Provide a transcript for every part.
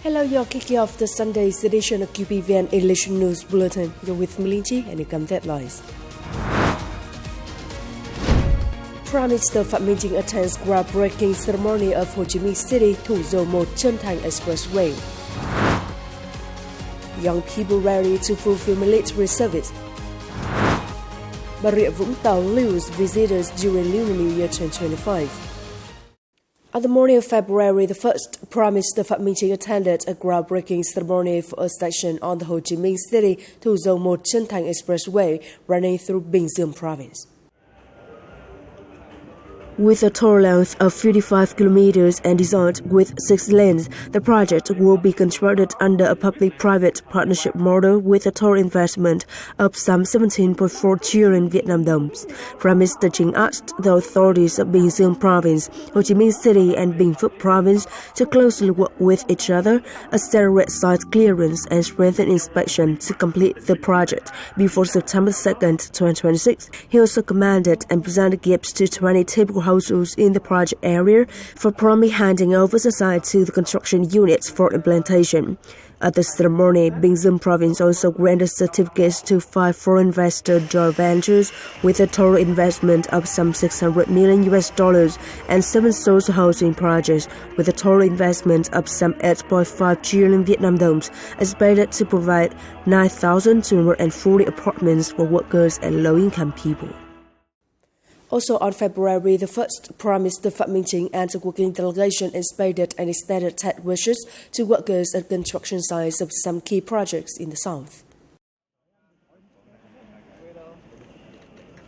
Hello, you're kicking off the Sunday's edition of QPVN Election News Bulletin. You're with MINH and you come headlines. Prime Minister Phạm Minh Chính attends groundbreaking ceremony of Ho Chi Minh City Thủ Dầu Một THANH Expressway. Young people ready to fulfill military service. Bà Rịa Vũng Tàu lures visitors during Lunar New Year 2025. On the morning of February the 1st, Prime Minister Phạm Minh Chính attended a groundbreaking ceremony for a section on the Ho Chi Minh City Thủ Dầu Một THANH Expressway running through Bình Dương Province. With a total length of 55 kilometers and designed with 6 lanes, the project will be constructed under a public-private partnership model with a total investment of some 17.4 trillion Vietnam đồng. Prime Minister Chính asked the authorities of Bình Dương Province, Ho Chi Minh City and Bình Phước Province to closely work with each other, accelerate site clearance and strengthen inspection to complete the project before September 2nd, 2026. He also commanded and presented gifts to 20 typical households in the project area for promptly handing over the site to the construction units for implementation. At the ceremony, Bình Dương Province also granted certificates to 5 foreign investor joint ventures with a total investment of some $600 million and 7 social housing projects with a total investment of some 8.5 trillion Vietnam đồng, expected to provide 9,240 apartments for workers and low-income people. Also on February the 1st, Prime Minister Phạm Minh Chính and a working delegation inspected and extended tech wishes to workers at construction sites of some key projects in the south.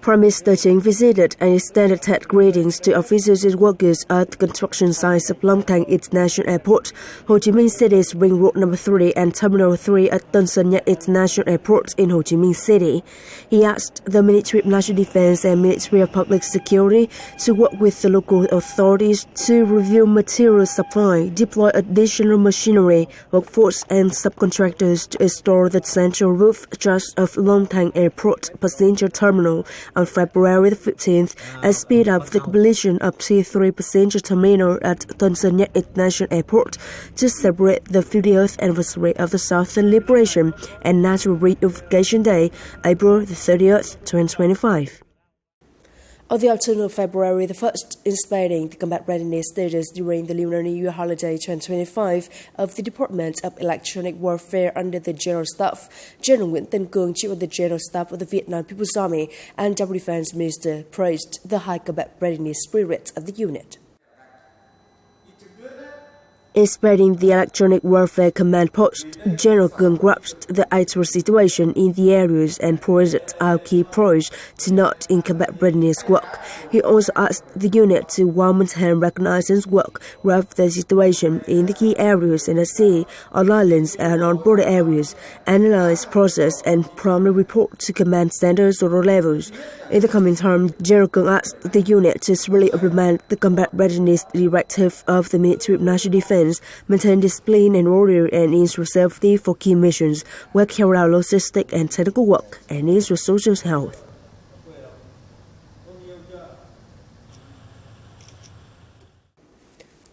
Prime Minister Chính visited and extended tech greetings to officers and workers at the construction sites of Long Thanh International Airport, Ho Chi Minh City's Ring Road No. 3 and Terminal 3 at Tân Sơn Nhất International Airport in Ho Chi Minh City. He asked the Ministry of National Defense and Ministry of Public Security to work with the local authorities to review material supply, deploy additional machinery, workforce and subcontractors to install the central roof truss of Long Thanh Airport Passenger Terminal on February the 15th and speed up the completion of T3 passenger terminal at Tân Sơn Nhất International Airport to celebrate the 50th anniversary of the Southern Liberation and National Reunification Day, April the 30th, 2025. On the afternoon of February the 1st, inspecting the combat readiness status during the Lunar New Year holiday 2025 of the Department of Electronic Warfare under the General Staff, General Nguyễn Tân Cương, Chief of the General Staff of the Vietnam People's Army, and Deputy Defense Minister praised the high combat readiness spirit of the unit. Inspecting the Electronic Warfare Command Post, General Cương grasped the actual situation in the areas and pointed out key pros to note in combat readiness work. He also asked the unit to well-maintain reconnaissance work, graph the situation in the key areas in the sea, on islands and on border areas, analyze process and promptly report to command centers or levels. In the coming term, General Cương asked the unit to really implement the combat readiness directive of the Ministry of National Defense, maintain discipline and order and ensure safety for key missions, work carry out logistic and technical work, and ensure social health.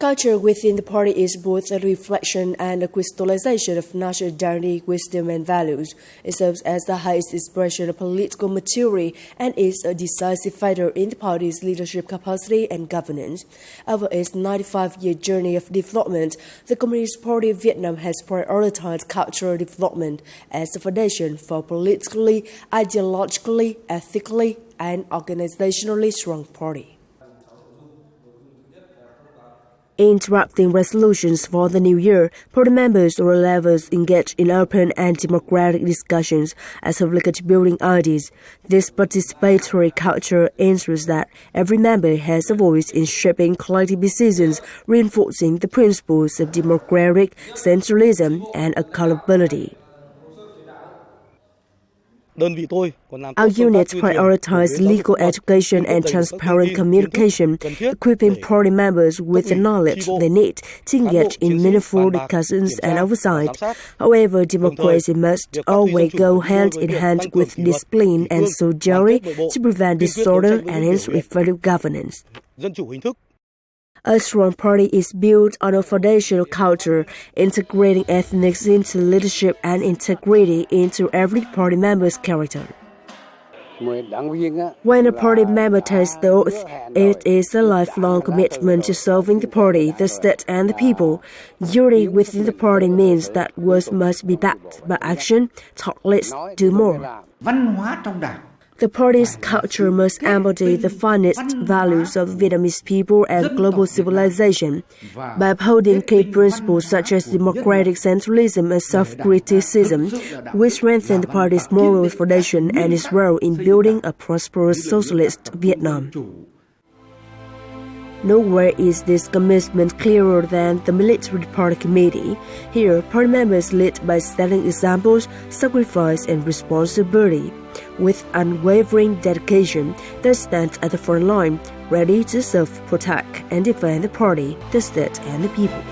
Culture within the party is both a reflection and a crystallization of national identity, wisdom, and values. It serves as the highest expression of political maturity and is a decisive factor in the party's leadership capacity and governance. Over its 95-year journey of development, the Communist Party of Vietnam has prioritized cultural development as the foundation for politically, ideologically, ethically, and organizationally strong party. In drafting resolutions for the new year, party members or levels engage in open and democratic discussions as of building ideas. This participatory culture ensures that every member has a voice in shaping collective decisions, reinforcing the principles of democratic centralism and accountability. Our unit prioritizes legal education and transparent communication, equipping party members with the knowledge they need to engage in meaningful discussions and oversight. However, democracy must always go hand in hand with discipline and solidarity to prevent disorder and ensure effective governance. A strong party is built on a foundational culture, integrating ethnics into leadership and integrity into every party member's character. When a party member takes the oath, it is a lifelong commitment to serving the party, the state, and the people. Unity within the party means that words must be backed by action, talk less, do more. The party's culture must embody the finest values of Vietnamese people and global civilization. By upholding key principles such as democratic centralism and self-criticism, we strengthen the party's moral foundation and its role in building a prosperous socialist Vietnam. Nowhere is this commitment clearer than the Military Party Committee. Here, party members lead by setting examples, sacrifice, and responsibility. With unwavering dedication, they stand at the front line, ready to serve, protect, and defend the party, the state, and the people.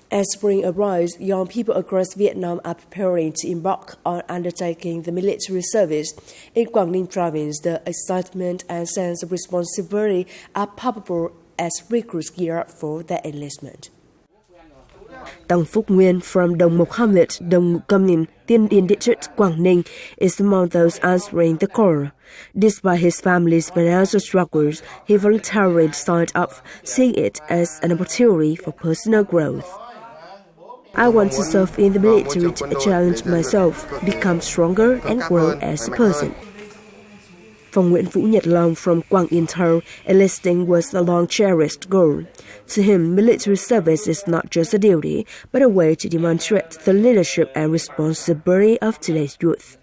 As spring arrives, young people across Vietnam are preparing to embark on undertaking the military service. In Quảng Ninh province, the excitement and sense of responsibility are palpable as recruits gear up for their enlistment. Tang Phúc Nguyên from Dong Mộc Hamlet, Dong Ngũ Cam Ninh, Tiên Yên District, Quảng Ninh, is among those answering the call. Despite his family's financial struggles, he voluntarily signed up, seeing it as an opportunity for personal growth. I want to serve in the military to challenge myself, become stronger, and grow as a person. For Nguyễn Vũ Nhật Long from Quang Yên Thao, enlisting was a long-cherished goal. To him, military service is not just a duty, but a way to demonstrate the leadership and responsibility of today's youth.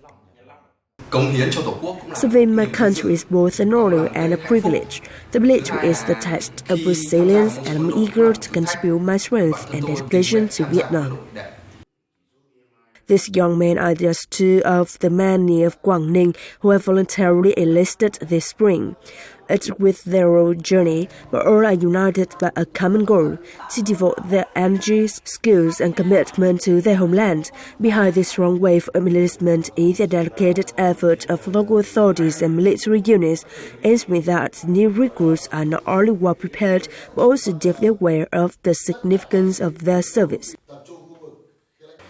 Serving my country is both an honor and a privilege. The military is the test of resilience, and I'm eager to contribute my strength and dedication to Vietnam. These young men are just two of the many of Quảng Ninh who have voluntarily enlisted this spring. It's with their own journey, but all are united by a common goal, to devote their energies, skills, and commitment to their homeland. Behind this strong wave of enlistment is the dedicated effort of local authorities and military units, ensuring that new recruits are not only well prepared, but also deeply aware of the significance of their service.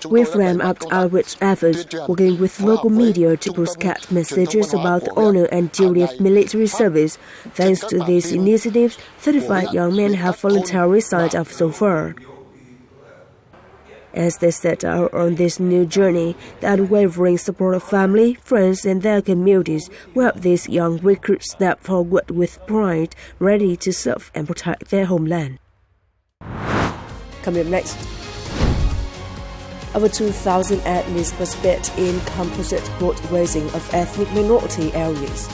We've ramped up outreach efforts, working with local media to broadcast messages about the honor and duty of military service. Thanks to these initiatives, 35 young men have voluntarily signed up so far. As they set out on this new journey, the unwavering support of family, friends, and their communities will help these young recruits step forward with pride, ready to serve and protect their homeland. Coming up next. Over 2,000 athletes participate in composite boat racing of ethnic minority areas.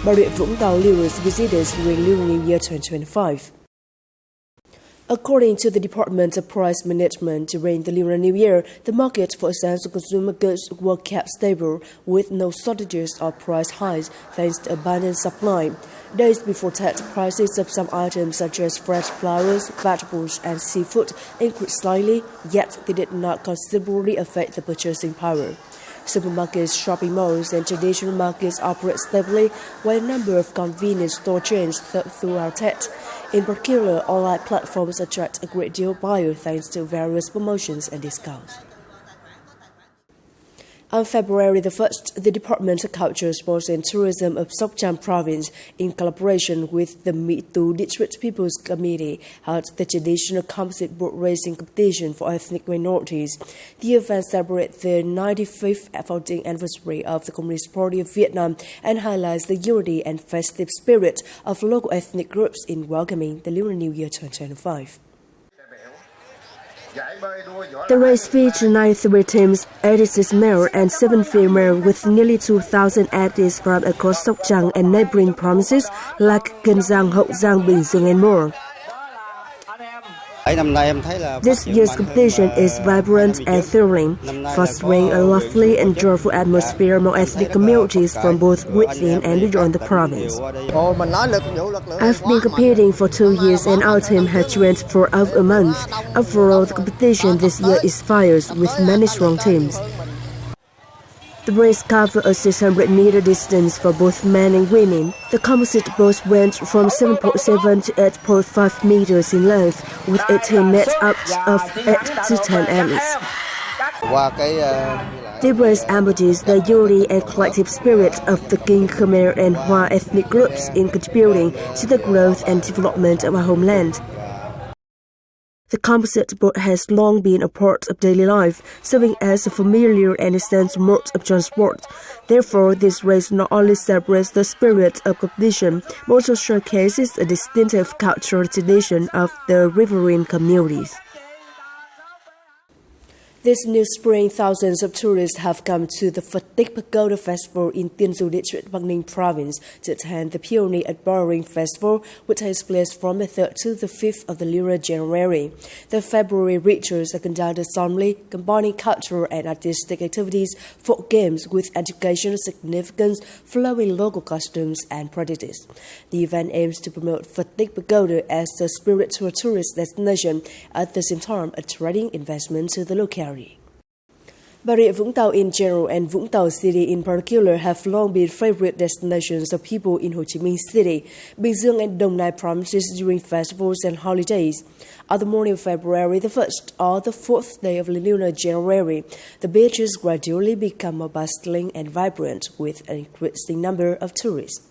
Bà Rịa Vũng Tàu lures visitors during Lunar New Year 2025. According to the Department of Price Management, during the Lunar New Year, the market for essential consumer goods were kept stable, with no shortages or price highs thanks to abundant supply. Days before that, prices of some items such as fresh flowers, vegetables, and seafood increased slightly, yet they did not considerably affect the purchasing power. Supermarkets, shopping malls, and traditional markets operate stably, while a number of convenience store chains throughout it. In particular, online platforms attract a great deal of buyers thanks to various promotions and discounts. On February the 1st, the Department of Culture, Sports and Tourism of Sóc Trăng Province, in collaboration with the My Tu District People's Committee, held the traditional composite boat racing competition for ethnic minorities. The event celebrates the 95th founding anniversary of the Communist Party of Vietnam and highlights the unity and festive spirit of local ethnic groups in welcoming the Lunar New Year 2025. The race featured 93 teams, 86 male and 7 female, with nearly 2,000 athletes from across Sóc Trăng and neighboring provinces like Kiên Giang, Hậu Giang, Bình Dương, and more. This year's competition is vibrant and thrilling, fostering a lively and joyful atmosphere among ethnic communities from both within and beyond the province. I've been competing for 2 years and our team has trained for over a month. Overall, the competition this year is fierce with many strong teams. The race covered a 600-meter distance for both men and women. The composite boats went from 7.7 to 8.5 meters in length, with 18 net ups of 8 to 10 athletes. The race embodies the unity and collective spirit of the Kinh, Khmer, and Hoa ethnic groups in contributing to the growth and development of our homeland. The composite boat has long been a part of daily life, serving as a familiar and essential mode of transport. Therefore, this race not only celebrates the spirit of competition, but also showcases a distinctive cultural tradition of the riverine communities. This new spring, thousands of tourists have come to the Phật Pagoda Festival in Tiên Du District, Bắc Ninh Province to attend the Peony at Boring Festival, which takes place from the 3rd to the 5th of the lunar January. The February rituals are conducted solemnly, combining cultural and artistic activities, folk games with educational significance, flowing local costumes and practices. The event aims to promote Phật Pagoda as a spiritual tourist destination, at the same time attracting investment to the locality. Bà Rịa Vũng Tàu in general and Vũng Tàu City in particular have long been favorite destinations of people in Ho Chi Minh City, Bình Dương and Đồng Nai provinces during festivals and holidays. On the morning of February the 1st or the 4th day of lunar January, the beaches gradually become more bustling and vibrant with an increasing number of tourists.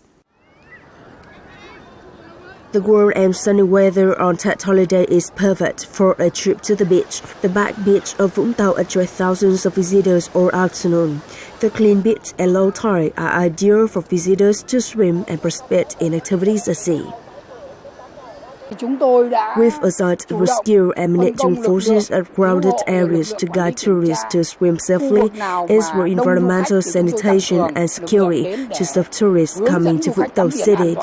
The warm and sunny weather on that holiday is perfect for a trip to the beach. The back beach of Vũng Tàu attracts thousands of visitors all afternoon. The clean beach and low tide are ideal for visitors to swim and participate in activities at sea. We've assigned rescue and military forces at crowded areas to guide tourists to swim safely, ensure environmental sanitation and security to stop tourists coming to Vũng Tàu City.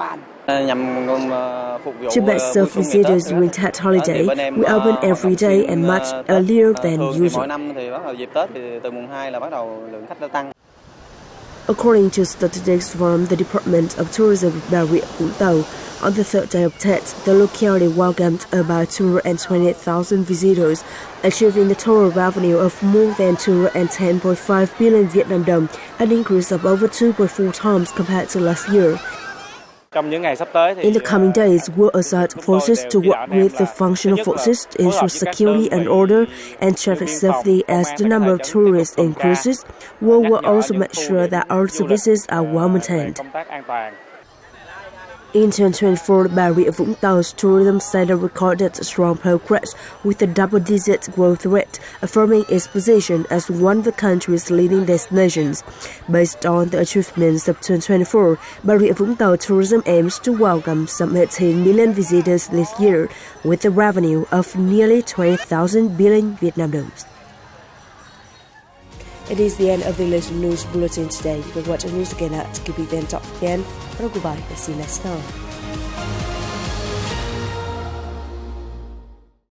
To best serve visitors during that holiday, we open every day and much earlier than usual. According to statistics from the Department of Tourism of Bà Rịa Vũng Tàu, on the 3rd day of Tet, the locality welcomed about 228,000 visitors, achieving the total revenue of more than 210.5 billion Vietnam dong, an increase of over 2.4 times compared to last year. In the coming days, we'll assign forces to work with the functional forces to ensure security and order and traffic safety as the number of tourists increases. We will also make sure that our services are well maintained. In 2024, Bà Rịa Vũng Tau's tourism sector recorded strong progress with a double-digit growth rate, affirming its position as one of the country's leading destinations. Based on the achievements of 2024, Bà Rịa Vũng Tau tourism aims to welcome some 18 million visitors this year, with a revenue of nearly 20,000 billion Vietnam dongs. It is the end of the English News Bulletin today. You can watch the news again at QPVN.vn. Goodbye and see you next time.